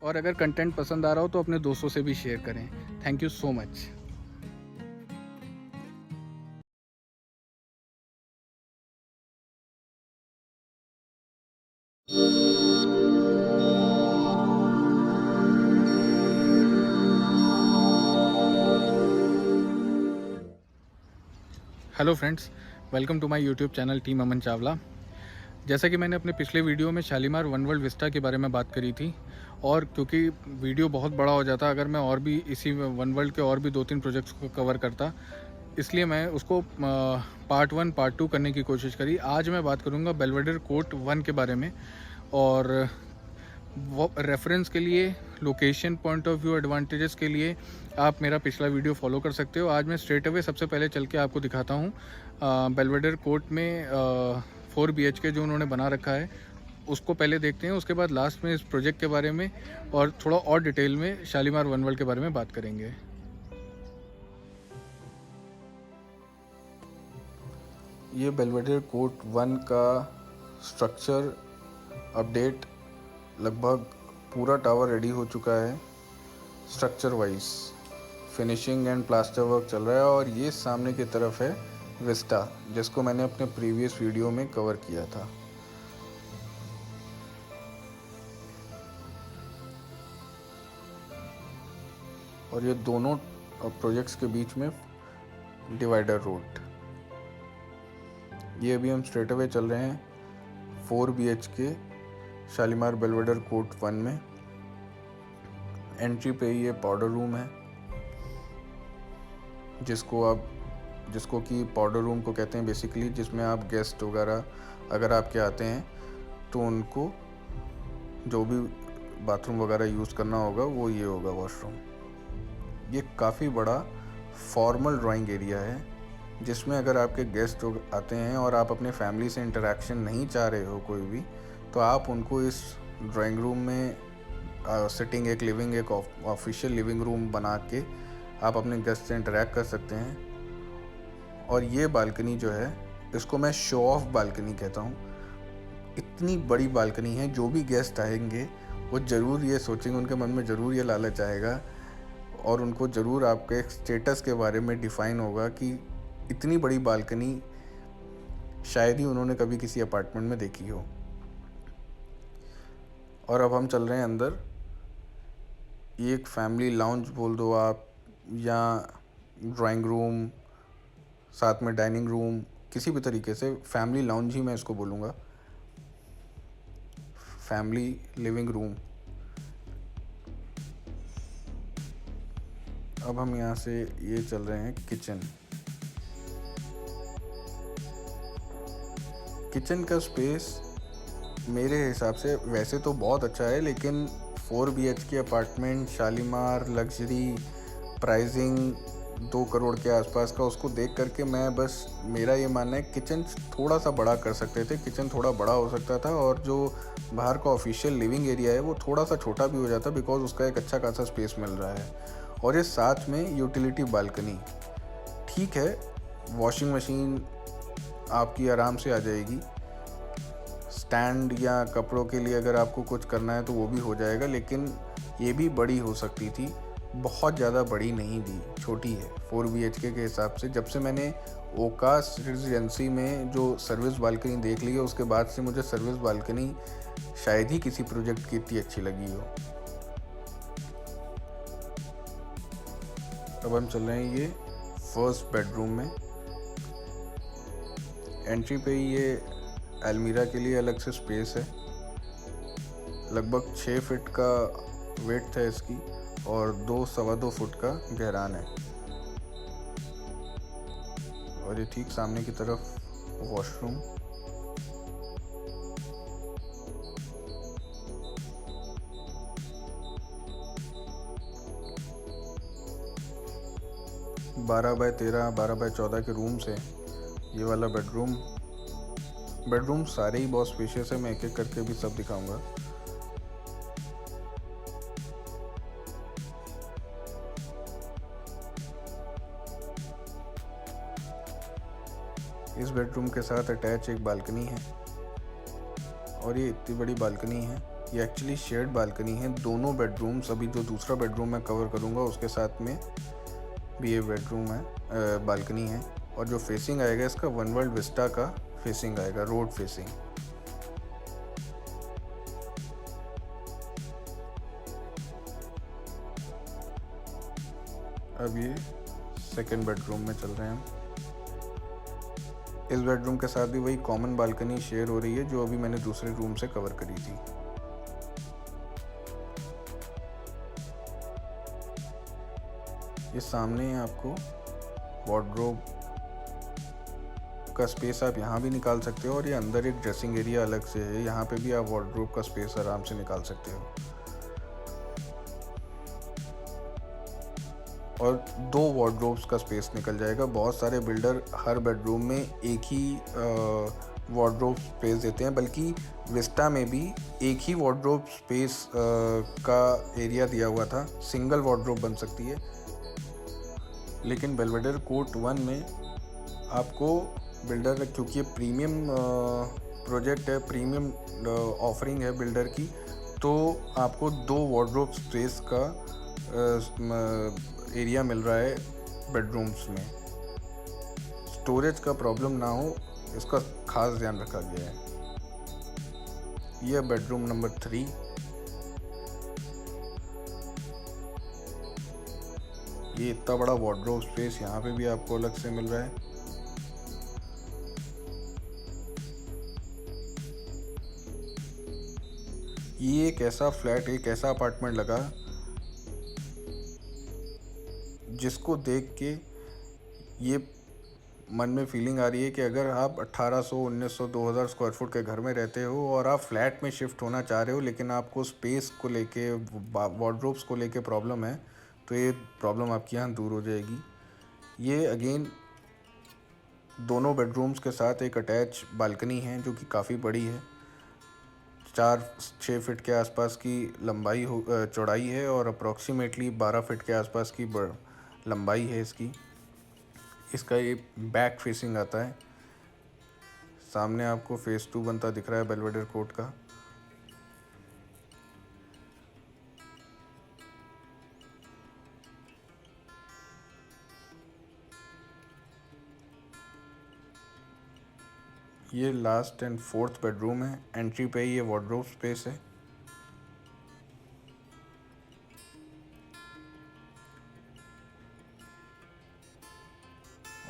और अगर कंटेंट पसंद आ रहा हो तो अपने दोस्तों से भी शेयर करें। Thank you so much. Hello friends, welcome to my YouTube channel team Aman Chawla. जैसा कि मैंने अपने पिछले वीडियो में शालीमार वन वर्ल्ड विस्टा के बारे में बात करी थी, और क्योंकि वीडियो बहुत बड़ा हो जाता अगर मैं और भी इसी वन वर्ल्ड के और भी 2-3 प्रोजेक्ट्स को कवर करता, इसलिए मैं उसको पार्ट 1 पार्ट 2 करने की कोशिश करी। आज मैं बात करूँगा बेल्वेडेर कोर्ट 1 के बारे में, और वो रेफरेंस के लिए, location point of view, advantages के लिए आप मेरा पिछला वीडियो फॉलो कर सकते हो। आज मैं स्ट्रेट अवे सबसे पहले चल के आपको दिखाता हूँ बेल्वेडेर कोर्ट में 4 BHK जो उन्होंने बना रखा है, उसको पहले देखते हैं। उसके बाद लास्ट में इस प्रोजेक्ट के बारे में और थोड़ा और डिटेल में शालीमार वन वर्ल्ड के बारे में बात करेंगे। ये बेल्वेडेर कोर्ट 1 का स्ट्रक्चर अपडेट, लगभग पूरा टावर रेडी हो चुका है। Structure wise finishing and plaster work चल रहा है, और ये सामने की तरफ है विस्टा, जिसको मैंने अपने प्रीवियस वीडियो में कवर किया था। और ये दोनों प्रोजेक्ट्स के बीच में डिवाइडर रोड। ये अभी हम स्ट्रेट अवे चल रहे हैं 4 BHK शालीमार बेल्वेडेर कोर्ट 1 में। एंट्री पे ये पाउडर रूम है, जिसको कि पाउडर रूम को कहते हैं बेसिकली, जिसमें आप गेस्ट वगैरह अगर आपके आते हैं तो उनको जो भी बाथरूम वगैरह यूज़ करना होगा वो ये होगा वॉशरूम। ये काफ़ी बड़ा फॉर्मल ड्राइंग एरिया है, जिसमें अगर आपके गेस्ट आते हैं और आप अपने फैमिली से इंटरेक्शन नहीं चाह रहे हो कोई भी, तो आप उनको इस ड्राइंग रूम में सिटिंग एक लिविंग, एक ऑफिशियल लिविंग रूम बना के आप अपने गेस्ट से इंटरेक्ट कर सकते हैं। और ये बालकनी जो है, इसको मैं शो ऑफ बालकनी कहता हूँ। इतनी बड़ी बालकनी है, जो भी गेस्ट आएंगे वो ज़रूर ये सोचेंगे, उनके मन में ज़रूर ये लालच आएगा, और उनको ज़रूर आपके स्टेटस के बारे में डिफ़ाइन होगा कि इतनी बड़ी बालकनी शायद ही उन्होंने कभी किसी अपार्टमेंट में देखी हो। और अब हम चल रहे हैं अंदर। ये एक फैमिली लाउंज बोल दो आप, या ड्राइंग रूम, साथ में डाइनिंग रूम, किसी भी तरीके से फैमिली लाउंज ही मैं इसको बोलूँगा, फैमिली लिविंग रूम। अब हम यहाँ से ये चल रहे हैं किचन। किचन का स्पेस मेरे हिसाब से वैसे तो बहुत अच्छा है, लेकिन 4 BHK apartment, Shalimar, luxury, pricing 2 crore के आसपास का, उसको देख करके मैं बस, मेरा ये मानना है किचन थोड़ा सा बड़ा कर सकते थे, किचन थोड़ा बड़ा हो सकता था, और जो बाहर का ऑफिशियल लिविंग एरिया है वो थोड़ा सा छोटा भी हो जाता, बिकॉज उसका एक अच्छा खासा स्पेस मिल रहा है। और ये साथ में यूटिलिटी बालकनी, ठीक है, वॉशिंग मशीन आपकी आराम से आ जाएगी, स्टैंड या कपड़ों के लिए अगर आपको कुछ करना है तो वो भी हो जाएगा, लेकिन ये भी बड़ी हो सकती थी, बहुत ज़्यादा बड़ी नहीं थी, छोटी है 4 BHK के हिसाब से। जब से मैंने ओकास रेजिडेंसी में जो सर्विस बालकनी देख ली है, उसके बाद से मुझे सर्विस बालकनी शायद ही किसी प्रोजेक्ट की इतनी अच्छी लगी हो। अब हम चल रहे हैं ये फर्स्ट बेडरूम में। एंट्री पे ये अलमीरा के लिए अलग से स्पेस है, लगभग 6 फीट का वेट है इसकी, और 2-2.25 फुट का गहरान है। और ये ठीक सामने की तरफ वॉशरूम। बारह बाय 13, 12x14 के रूम्स है ये वाला बेडरूम। बेडरूम सारे ही बहुत स्पेशियस है, मैं एक एक करके भी सब दिखाऊंगा। इस बेडरूम के साथ अटैच एक बालकनी है, और ये इतनी बड़ी बालकनी है ये एक्चुअली शेयर्ड बालकनी है। दोनों बेडरूम्स, अभी जो दूसरा बेडरूम मैं कवर करूँगा उसके साथ में भी ये बेडरूम है, बालकनी है। और जो फेसिंग आएगा इसका वन वर्ल्ड विस्टा का फेसिंग आएगा, रोड फेसिंग। अब ये सेकंड बेडरूम में चल रहे हैं हम। इस बेडरूम के साथ भी वही कॉमन बालकनी शेयर हो रही है जो अभी मैंने दूसरे रूम से कवर करी थी। ये सामने आपको वार्डरोब का स्पेस आप यहाँ भी निकाल सकते हो, और ये अंदर एक ड्रेसिंग एरिया अलग से है, यहाँ पे भी आप वार्डरोब का स्पेस आराम से निकाल सकते हो। और 2 वार्डरोब्स का स्पेस निकल जाएगा। बहुत सारे बिल्डर हर बेडरूम में एक ही वार्डरोब स्पेस देते हैं, बल्कि विस्टा में भी एक ही वार्डरोब स्पेस का एरिया दिया हुआ था, सिंगल वार्डरोब बन सकती है। लेकिन बेलवेडेर कोर्ट 1 में आपको बिल्डर, क्योंकि ये प्रीमियम प्रोजेक्ट है, प्रीमियम ऑफरिंग है बिल्डर की, तो आपको 2 वार्डरोब स्पेस का एरिया मिल रहा है बेडरूम्स में। स्टोरेज का प्रॉब्लम ना हो, इसका खास ध्यान रखा गया है। यह बेडरूम नंबर 3। ये इतना बड़ा वार्डरोब स्पेस यहाँ पे भी आपको अलग से मिल रहा है। ये एक ऐसा फ्लैट, एक ऐसा अपार्टमेंट लगा जिसको देख के ये मन में फीलिंग आ रही है कि अगर आप 1800, 1900, 2000 स्क्वायर फुट के घर में रहते हो और आप फ्लैट में शिफ्ट होना चाह रहे हो, लेकिन आपको स्पेस को लेके, वार्डरोब्स को लेके प्रॉब्लम है, तो ये प्रॉब्लम आपकी यहाँ दूर हो जाएगी। ये अगेन दोनों बेडरूम्स के साथ एक अटैच बालकनी है जो कि काफ़ी बड़ी है। 4-6 फीट के आसपास की लंबाई चौड़ाई है, और अप्रॉक्सीमेटली 12 फीट के आसपास की लंबाई है इसकी। इसका ये बैक फेसिंग आता है। सामने आपको फेस 2 बनता दिख रहा है बेलवेडेर कोर्ट का। ये लास्ट एंड 4th बेडरूम है। एंट्री पे ही ये वार्डरोब स्पेस है।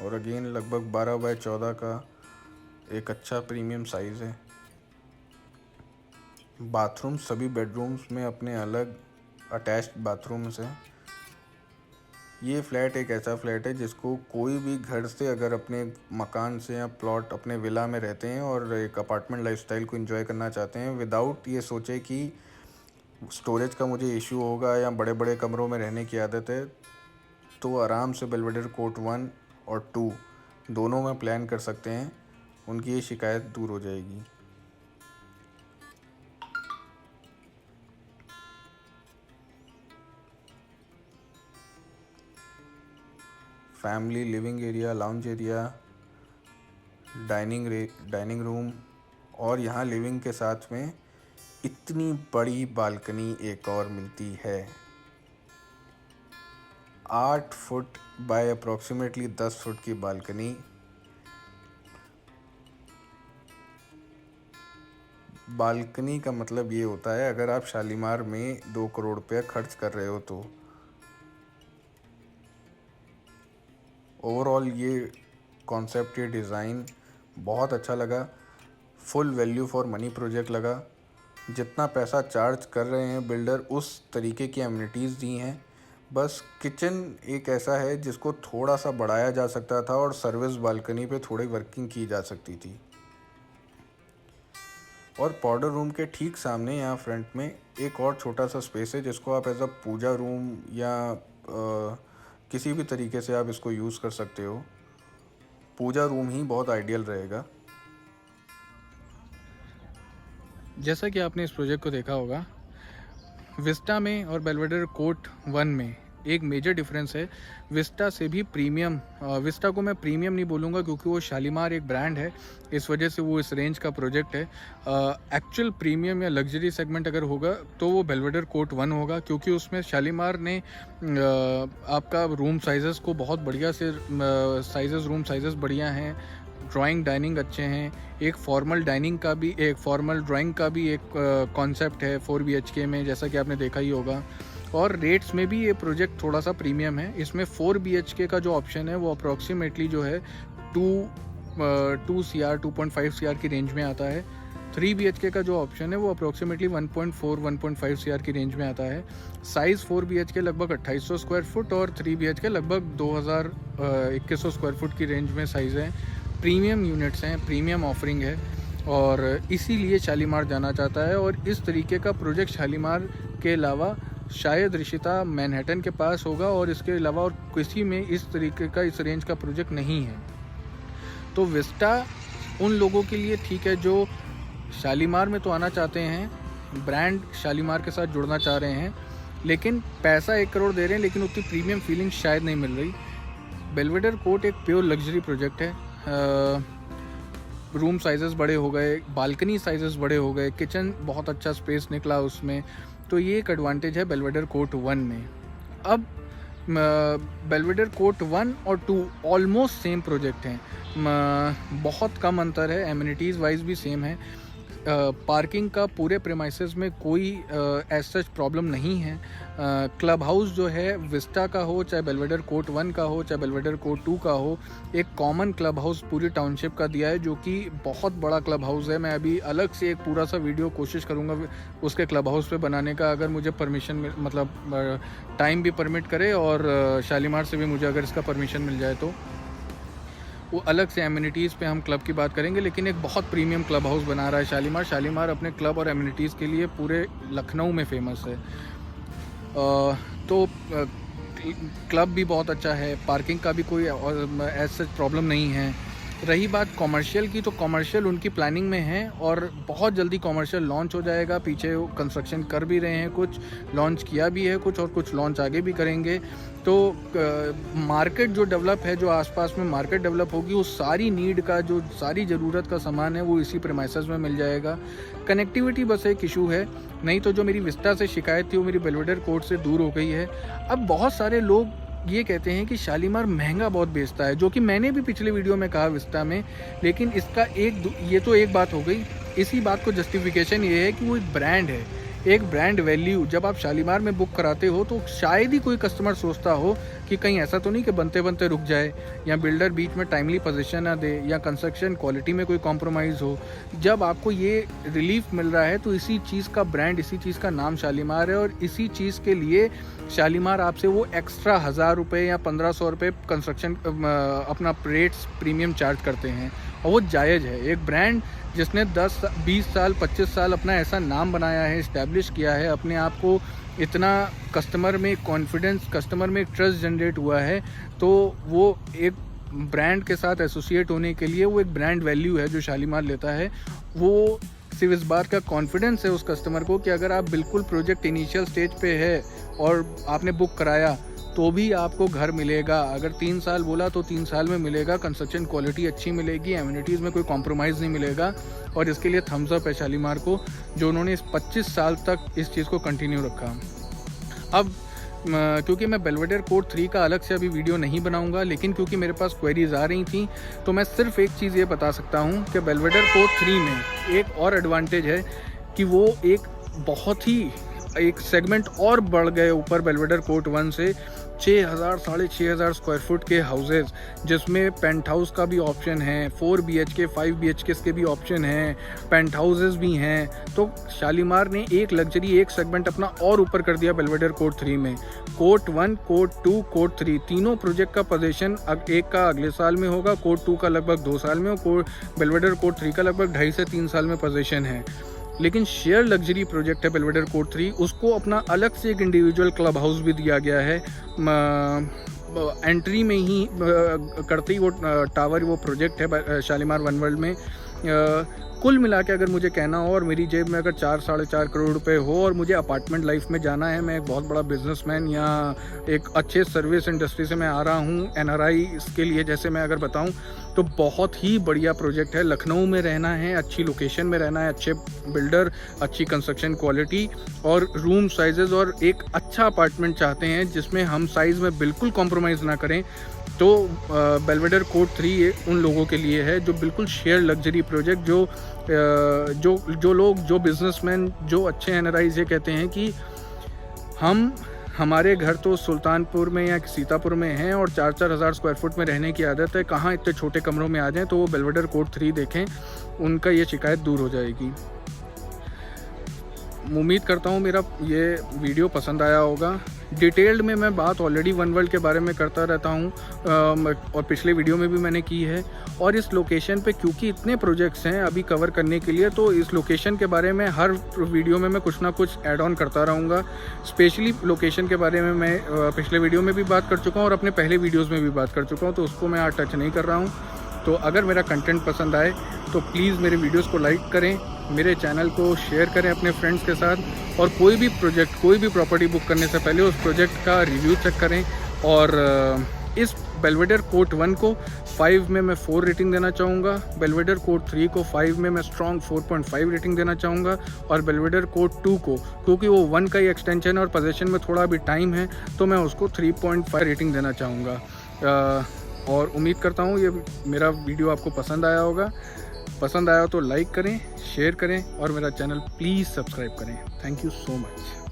और अगेन लगभग 12 बाय 14 का एक अच्छा प्रीमियम साइज़ है। बाथरूम सभी बेडरूम्स में अपने अलग अटैच्ड बाथरूम्स हैं। ये फ्लैट एक ऐसा फ्लैट है जिसको कोई भी घर से, अगर अपने मकान से या प्लॉट अपने विला में रहते हैं और एक अपार्टमेंट लाइफस्टाइल को एंजॉय करना चाहते हैं, विदाउट ये सोचे कि स्टोरेज का मुझे इशू होगा या बड़े बड़े कमरों में रहने की आदत है, तो आराम से बेलवेडेर कोर्ट 1 और 2 दोनों में प्लान कर सकते हैं। उनकी ये शिकायत दूर हो जाएगी। Family living area, lounge area, dining room, और यहाँ लिविंग के साथ में इतनी बड़ी बालकनी एक और मिलती है। 8 फुट बाय अप्रॉक्सीमेटली 10 फुट की बालकनी। बालकनी का मतलब ये होता है, अगर आप शालीमार में 2 करोड़ रुपया खर्च कर रहे हो तो। ओवरऑल ये कॉन्सेप्ट, ये डिज़ाइन बहुत अच्छा लगा। Full value for money project लगा। जितना पैसा चार्ज कर रहे हैं बिल्डर, उस तरीके की एमिनिटीज़ दी हैं। बस किचन एक ऐसा है जिसको थोड़ा सा बढ़ाया जा सकता था और सर्विस बालकनी पे थोड़ी वर्किंग की जा सकती थी। और पाउडर रूम के ठीक सामने यहाँ फ्रंट में एक और छोटा सा स्पेस है जिसको आप एज अ पूजा रूम या किसी भी तरीके से आप इसको यूज़ कर सकते हो। पूजा रूम ही बहुत आइडियल रहेगा। जैसा कि आपने इस प्रोजेक्ट को देखा होगा, विस्टा में और बेलवेडेर कोर्ट 1 में एक मेजर डिफरेंस है विस्टा से भी प्रीमियम। विस्टा को मैं प्रीमियम नहीं बोलूँगा क्योंकि वो शालीमार एक ब्रांड है, इस वजह से वो इस रेंज का प्रोजेक्ट है। एक्चुअल प्रीमियम या लग्जरी सेगमेंट अगर होगा तो वो बेल्वेडेर कोर्ट 1 होगा, क्योंकि उसमें शालीमार ने आपका रूम साइजेस को बहुत बढ़िया से रूम साइजेस बढ़िया हैं, ड्राइंग डाइनिंग अच्छे हैं, एक फॉर्मल डाइनिंग का भी, एक फॉर्मल ड्राइंग का भी एक कॉन्सेप्ट है 4 BHK में, जैसा कि आपने देखा ही होगा। और रेट्स में भी ये प्रोजेक्ट थोड़ा सा प्रीमियम है। इसमें 4 BHK का जो ऑप्शन है वो अप्रॉक्सीमेटली जो है 2 CR 2.5 CR की रेंज में आता है। 3 BHK का जो ऑप्शन है वो अप्रॉक्सीमेटली 1.5 CR की रेंज में आता है। साइज़ 4 BHK लगभग 2800 स्क्वायर फुट और 3 BHK लगभग 2100 स्क्वायर फुट की रेंज में साइज़ है। प्रीमियम यूनिट्स हैं, प्रीमियम ऑफरिंग है और इसीलिए शालीमार जाना चाहता है। और इस तरीके का प्रोजेक्ट शालीमार के अलावा शायद ऋषिता मैनहट्टन के पास होगा और इसके अलावा और किसी में इस तरीके का इस रेंज का प्रोजेक्ट नहीं है। तो विस्टा उन लोगों के लिए ठीक है जो शालीमार में तो आना चाहते हैं, ब्रांड शालीमार के साथ जुड़ना चाह रहे हैं, लेकिन पैसा 1 करोड़ दे रहे हैं लेकिन उतनी प्रीमियम फीलिंग शायद नहीं मिल रही। बेल्वेडेर कोर्ट एक प्योर लग्जरी प्रोजेक्ट है। रूम साइजेस बड़े हो गए, बालकनी साइजेस बड़े हो गए, किचन बहुत अच्छा स्पेस निकला उसमें, तो ये एक एडवांटेज है बेल्वेडेर कोर्ट 1 में। अब बेल्वेडेर कोर्ट 1 और 2 ऑलमोस्ट सेम प्रोजेक्ट हैं, बहुत कम अंतर है, एमिनिटीज़ वाइज भी सेम है। पार्किंग का पूरे प्रेमाइसेस में कोई एज सच प्रॉब्लम नहीं है। क्लब हाउस जो है विस्टा का हो, चाहे बेल्वेडेर कोर्ट 1 का हो, चाहे बेल्वेडेर कोर्ट 2 का हो, एक कॉमन क्लब हाउस पूरी टाउनशिप का दिया है, जो कि बहुत बड़ा क्लब हाउस है। मैं अभी अलग से एक पूरा सा वीडियो कोशिश करूँगा उसके क्लब हाउस पे बनाने का, अगर मुझे परमिशन मतलब टाइम भी परमिट करे और शालीमार से भी मुझे अगर इसका परमिशन मिल जाए तो वो अलग से एमिनिटीज़ पे हम क्लब की बात करेंगे। लेकिन एक बहुत प्रीमियम क्लब हाउस बना रहा है शालीमार। शालीमार अपने क्लब और एमिनिटीज़ के लिए पूरे लखनऊ में फेमस है। तो क्लब भी बहुत अच्छा है, पार्किंग का भी कोई एज सच प्रॉब्लम नहीं है। रही बात कॉमर्शियल की, तो कॉमर्शियल उनकी प्लानिंग में है और बहुत जल्दी कॉमर्शियल लॉन्च हो जाएगा। पीछे कंस्ट्रक्शन कर भी रहे हैं, कुछ लॉन्च किया भी है कुछ, और कुछ लॉन्च आगे भी करेंगे। तो मार्केट जो डेवलप है, जो आसपास में मार्केट डेवलप होगी, वो सारी नीड का, जो सारी ज़रूरत का सामान है वो इसी प्रेमाइसेस में मिल जाएगा। कनेक्टिविटी बस एक इशू है, नहीं तो जो मेरी विस्टा से शिकायत थी वो मेरी बेल्वेडेर कोर्ट से दूर हो गई है। अब बहुत सारे लोग ये कहते हैं कि शालीमार महंगा बहुत बेचता है, जो कि मैंने भी पिछले वीडियो में कहा विस्टा में, लेकिन इसका ये तो एक बात हो गई। इसी बात को जस्टिफिकेशन ये है कि वो एक ब्रांड है, एक ब्रांड वैल्यू। जब आप शालीमार में बुक कराते हो तो शायद ही कोई कस्टमर सोचता हो कि कहीं ऐसा तो नहीं कि बनते बनते रुक जाए, या बिल्डर बीच में टाइमली पोजीशन ना दे, या कंस्ट्रक्शन क्वालिटी में कोई कॉम्प्रोमाइज़ हो। जब आपको ये रिलीफ मिल रहा है तो इसी चीज़ का ब्रांड, इसी चीज़ का नाम शालीमार है, और इसी चीज़ के लिए शालीमार आपसे वो एक्स्ट्रा 1000 रुपये या 1500 रुपये कंस्ट्रक्शन अपना रेट्स प्रीमियम चार्ज करते हैं, और वो जायज़ है। एक ब्रांड जिसने 10, 20 साल, 25 साल अपना ऐसा नाम बनाया है, इस्टेब्लिश किया है, अपने आप को इतना कस्टमर में कॉन्फिडेंस, कस्टमर में ट्रस्ट जनरेट हुआ है, तो वो एक ब्रांड के साथ एसोसिएट होने के लिए वो एक ब्रांड वैल्यू है जो शालीमार लेता है। वो सिर्फ इस बात का कॉन्फिडेंस है उस कस्टमर को कि अगर आप बिल्कुल प्रोजेक्ट इनिशियल स्टेज पे है और आपने बुक कराया तो भी आपको घर मिलेगा। अगर 3 साल बोला तो 3 साल में मिलेगा, कंस्ट्रक्शन क्वालिटी अच्छी मिलेगी, एमिनिटीज़ में कोई कॉम्प्रोमाइज़ नहीं मिलेगा। और इसके लिए थम्स अप है शालीमार को, जो उन्होंने इस 25 साल तक इस चीज़ को कंटिन्यू रखा। अब क्योंकि मैं बेल्वेडेर कोर्ट 3 का अलग से अभी वीडियो नहीं बनाऊंगा, लेकिन क्योंकि मेरे पास क्वेरीज आ रही थी तो मैं सिर्फ एक चीज़ ये बता सकता हूँ कि बेल्वेडेर कोर्ट 3 में एक और एडवांटेज है कि वो एक बहुत ही एक सेगमेंट और बढ़ गए ऊपर बेल्वेडेर कोर्ट 1 से। 6000 साढ़े 6000 स्क्वायर फुट के हाउसेज, जिसमें पेंट हाउस का भी ऑप्शन है, 4 BHK 5 BHK के भी ऑप्शन हैं, पेंट हाउसेज भी हैं। तो शालीमार ने एक लग्जरी, एक सेगमेंट अपना और ऊपर कर दिया बेल्वेडेर कोर्ट 3 में। कोर्ट 1, कोर्ट 2, कोर्ट 3 तीनों प्रोजेक्ट का पोजीशन एक का अगले साल में होगा, कोर्ट 2 का लगभग 2 साल में, और बेल्वेडेर कोर्ट 3 का लगभग 2.5 से 3 साल में पोजीशन है। लेकिन शेयर लग्जरी प्रोजेक्ट है बेल्वेडेर कोर्ट 3, उसको अपना अलग से एक इंडिविजुअल क्लब हाउस भी दिया गया है। एंट्री में ही करते ही वो टावर, वो प्रोजेक्ट है शालीमार वन वर्ल्ड में, कुल मिला के अगर मुझे कहना हो और मेरी जेब में अगर 4-4.5 करोड़ रुपए हो और मुझे अपार्टमेंट लाइफ में जाना है, मैं एक बहुत बड़ा बिजनेसमैन या एक अच्छे सर्विस इंडस्ट्री से मैं आ रहा हूँ, एनआरआई के लिए जैसे मैं अगर बताऊँ तो बहुत ही बढ़िया प्रोजेक्ट है। लखनऊ में रहना है, अच्छी लोकेशन में रहना है, अच्छे बिल्डर, अच्छी कंस्ट्रक्शन क्वालिटी और रूम साइजेज़ और एक अच्छा अपार्टमेंट चाहते हैं जिसमें हम साइज़ में बिल्कुल कॉम्प्रोमाइज़ ना करें, तो बेलवेडर कोर्ट 3 उन लोगों के लिए है जो बिल्कुल शेयर लग्जरी प्रोजेक्ट, जो लोग, जो बिजनेसमैन, जो अच्छे एनआरआईज ये कहते हैं कि हमारे घर तो सुल्तानपुर में या सीतापुर में हैं और 4-4 हज़ार स्क्वायर फुट में रहने की आदत है, कहाँ इतने छोटे कमरों में आ जाएं, तो वो बेलवेडर कोर्ट 3 देखें, उनका ये शिकायत दूर हो जाएगी। उम्मीद करता हूँ मेरा ये वीडियो पसंद आया होगा। डिटेल्ड में मैं बात ऑलरेडी वन वर्ल्ड के बारे में करता रहता हूँ और पिछले वीडियो में भी मैंने की है। और इस लोकेशन पे क्योंकि इतने प्रोजेक्ट्स हैं अभी कवर करने के लिए, तो इस लोकेशन के बारे में हर वीडियो में मैं कुछ ना कुछ ऐड ऑन करता रहूँगा। स्पेशली लोकेशन के बारे में मैं पिछले वीडियो में भी बात कर चुका हूँ और अपने पहले वीडियोज़ में भी बात कर चुका हूँ, तो उसको मैं आज टच नहीं कर रहा हूँ। तो अगर मेरा कंटेंट पसंद आए तो प्लीज़ मेरे वीडियोस को लाइक करें, मेरे चैनल को शेयर करें अपने फ्रेंड्स के साथ, और कोई भी प्रोजेक्ट, कोई भी प्रॉपर्टी बुक करने से पहले उस प्रोजेक्ट का रिव्यू चेक करें। और इस बेलवेडर कोर्ट 1 को 5 में मैं 4 रेटिंग देना चाहूँगा, बेलवेडर कोर्ट 3 को 5 में मैं स्ट्रॉन्ग 4.5 रेटिंग देना चाहूँगा, और बेलवेडर कोर्ट 2 को, क्योंकि वो 1 का ही एक्सटेंशन और पोजेसन में थोड़ा भी टाइम है, तो मैं उसको 3.5 रेटिंग देना चाहूँगा। और उम्मीद करता हूँ ये मेरा वीडियो आपको पसंद आया होगा। पसंद आया तो लाइक करें, शेयर करें और मेरा चैनल प्लीज़ सब्सक्राइब करें। Thank you so much.